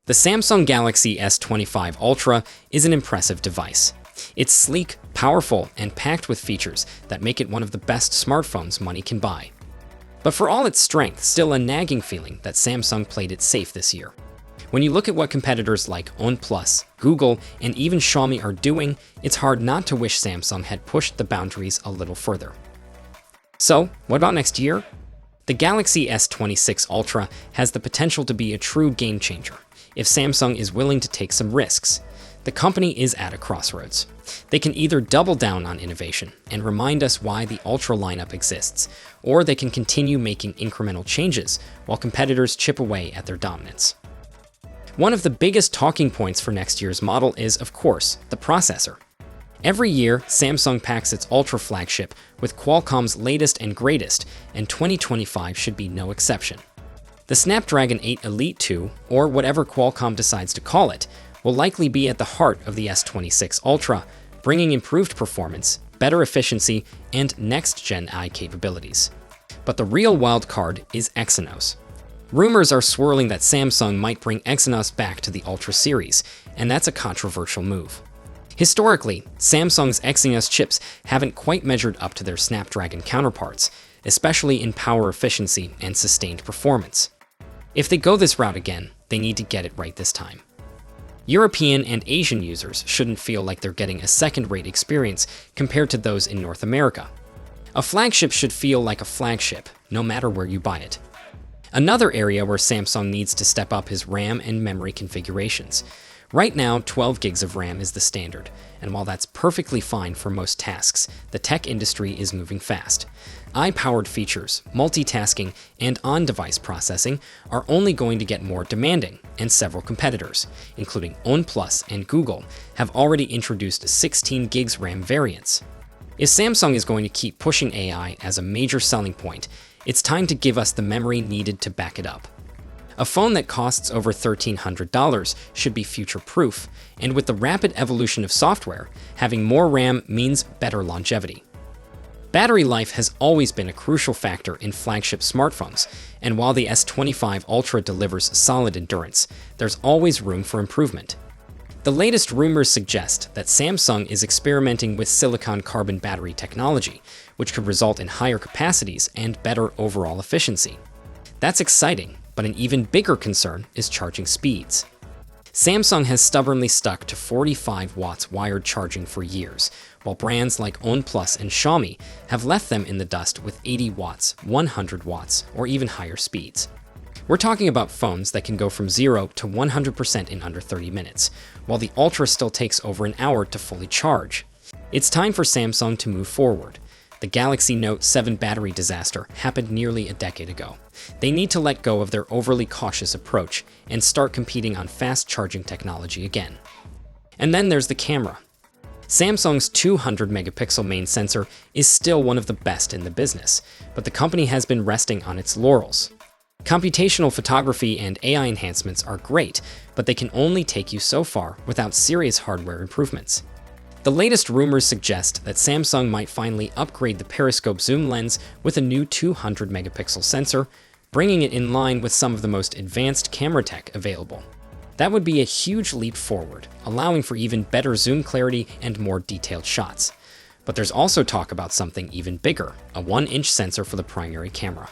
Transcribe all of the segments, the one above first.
The Samsung Galaxy S25 Ultra is an impressive device. It's sleek, powerful, and packed with features that make it one of the best smartphones money can buy. But for all its strength, still a nagging feeling that Samsung played it safe this year. When you look at what competitors like OnePlus, Google, and even Xiaomi are doing, it's hard not to wish Samsung had pushed the boundaries a little further. So, what about next year? The Galaxy S26 Ultra has the potential to be a true game changer if Samsung is willing to take some risks. The company is at a crossroads. They can either double down on innovation and remind us why the Ultra lineup exists, or they can continue making incremental changes while competitors chip away at their dominance. One of the biggest talking points for next year's model is, of course, the processor. Every year, Samsung packs its Ultra flagship with Qualcomm's latest and greatest, and 2025 should be no exception. The Snapdragon 8 Elite 2, or whatever Qualcomm decides to call it, will likely be at the heart of the S26 Ultra, bringing improved performance, better efficiency, and next-gen AI capabilities. But the real wild card is Exynos. Rumors are swirling that Samsung might bring Exynos back to the Ultra series, and that's a controversial move. Historically, Samsung's Exynos chips haven't quite measured up to their Snapdragon counterparts, especially in power efficiency and sustained performance. If they go this route again, they need to get it right this time. European and Asian users shouldn't feel like they're getting a second-rate experience compared to those in North America. A flagship should feel like a flagship, no matter where you buy it. Another area where Samsung needs to step up is RAM and memory configurations. Right now, 12 gigs of RAM is the standard, and while that's perfectly fine for most tasks, the tech industry is moving fast. AI-powered features, multitasking, and on-device processing are only going to get more demanding, and several competitors, including OnePlus and Google, have already introduced 16 gigs RAM variants. If Samsung is going to keep pushing AI as a major selling point, it's time to give us the memory needed to back it up. A phone that costs over $1,300 should be future-proof, and with the rapid evolution of software, having more RAM means better longevity. Battery life has always been a crucial factor in flagship smartphones, and while the S25 Ultra delivers solid endurance, there's always room for improvement. The latest rumors suggest that Samsung is experimenting with silicon-carbon battery technology, which could result in higher capacities and better overall efficiency. That's exciting, but an even bigger concern is charging speeds. Samsung has stubbornly stuck to 45 watts wired charging for years, while brands like OnePlus and Xiaomi have left them in the dust with 80 watts, 100 watts, or even higher speeds. We're talking about phones that can go from 0 to 100% in under 30 minutes, while the Ultra still takes over an hour to fully charge. It's time for Samsung to move forward. The Galaxy Note 7 battery disaster happened nearly a decade ago. They need to let go of their overly cautious approach and start competing on fast charging technology again. And then there's the camera. Samsung's 200-megapixel main sensor is still one of the best in the business, but the company has been resting on its laurels. Computational photography and AI enhancements are great, but they can only take you so far without serious hardware improvements. The latest rumors suggest that Samsung might finally upgrade the periscope zoom lens with a new 200-megapixel sensor, bringing it in line with some of the most advanced camera tech available. That would be a huge leap forward, allowing for even better zoom clarity and more detailed shots. But there's also talk about something even bigger, a 1-inch sensor for the primary camera.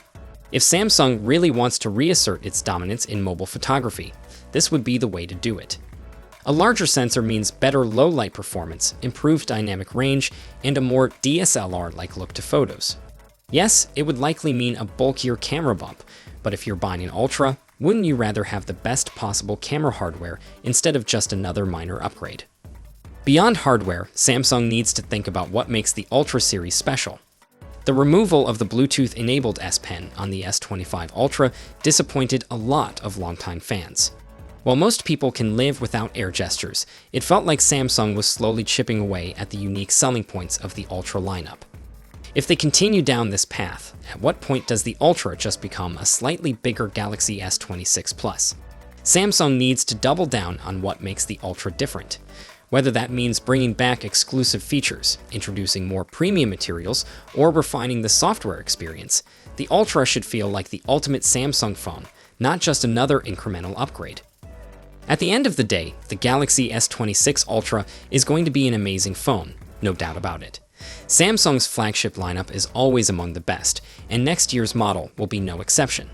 If Samsung really wants to reassert its dominance in mobile photography, this would be the way to do it. A larger sensor means better low-light performance, improved dynamic range, and a more DSLR-like look to photos. Yes, it would likely mean a bulkier camera bump, but if you're buying an Ultra, wouldn't you rather have the best possible camera hardware instead of just another minor upgrade? Beyond hardware, Samsung needs to think about what makes the Ultra series special. The removal of the Bluetooth-enabled S Pen on the S25 Ultra disappointed a lot of longtime fans. While most people can live without air gestures, it felt like Samsung was slowly chipping away at the unique selling points of the Ultra lineup. If they continue down this path, at what point does the Ultra just become a slightly bigger Galaxy S26 Plus? Samsung needs to double down on what makes the Ultra different. Whether that means bringing back exclusive features, introducing more premium materials, or refining the software experience, the Ultra should feel like the ultimate Samsung phone, not just another incremental upgrade. At the end of the day, the Galaxy S26 Ultra is going to be an amazing phone, no doubt about it. Samsung's flagship lineup is always among the best, and next year's model will be no exception.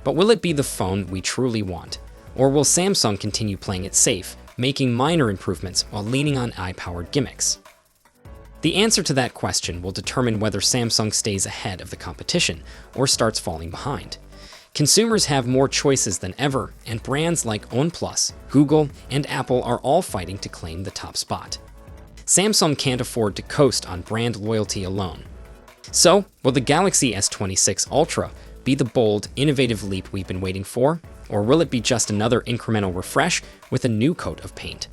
But will it be the phone we truly want? Or will Samsung continue playing it safe, making minor improvements while leaning on eye-powered gimmicks? The answer to that question will determine whether Samsung stays ahead of the competition or starts falling behind. Consumers have more choices than ever, and brands like OnePlus, Google, and Apple are all fighting to claim the top spot. Samsung can't afford to coast on brand loyalty alone. So, will the Galaxy S26 Ultra be the bold, innovative leap we've been waiting for? Or will it be just another incremental refresh with a new coat of paint?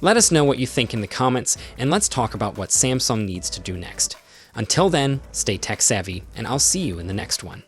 Let us know what you think in the comments, and let's talk about what Samsung needs to do next. Until then, stay tech savvy, and I'll see you in the next one.